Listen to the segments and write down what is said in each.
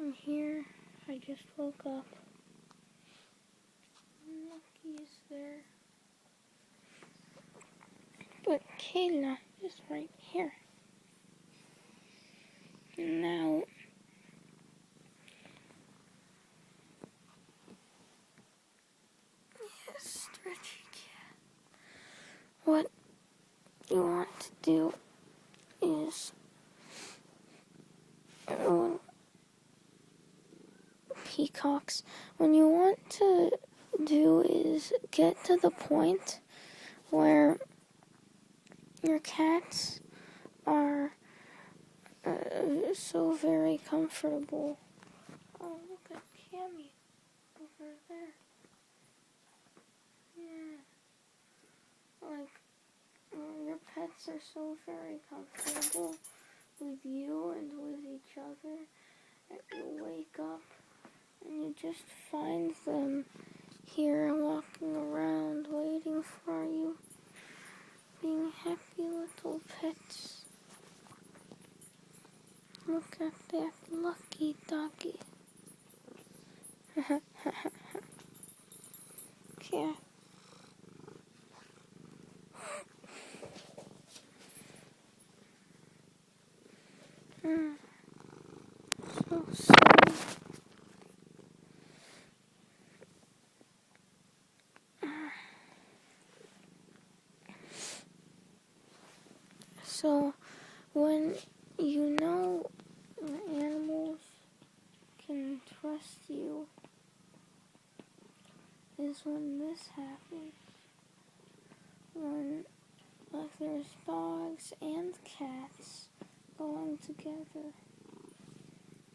I'm here. I just woke up. Lucky's there. But Kayla is right here. Now, yes, Stretchy Cat. What you want to do is peacocks. When you want to do is get to the point where your cats are so very comfortable. Oh, look at Cammy over there. Yeah. Like, your pets are so very comfortable with you and with each other that you wake up and you just find them here walking around waiting for you, being happy little pets. Look at that lucky doggy. Yeah. So silly. So, when you know the animals can trust you is when this happens. When, like, there's dogs and cats going together.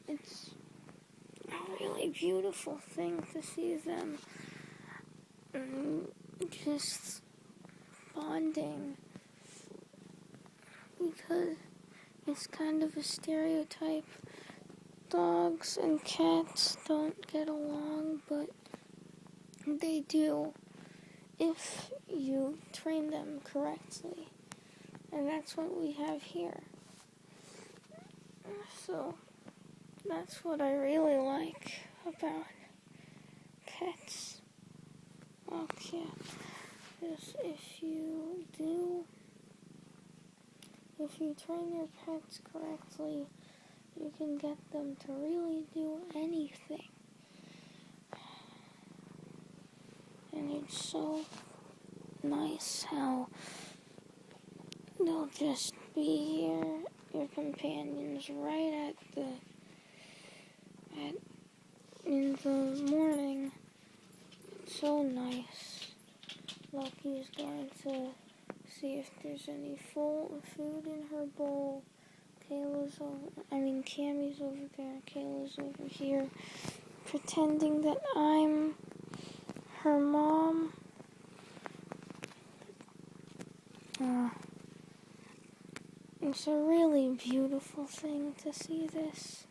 It's a really beautiful thing to see them just bonding, because it's kind of a stereotype. Dogs and cats don't get along, but they do if you train them correctly. And that's what we have here. So, that's what I really like about pets. Okay. Because if you train your pets correctly, you can get them to really do anything. And it's so nice how they'll just be here, your companions, right in the morning. It's so nice. Lucky's going to see if there's any food in her bowl. Cammy's over there. Kayla's over here, pretending that I'm her mom. It's a really beautiful thing to see this.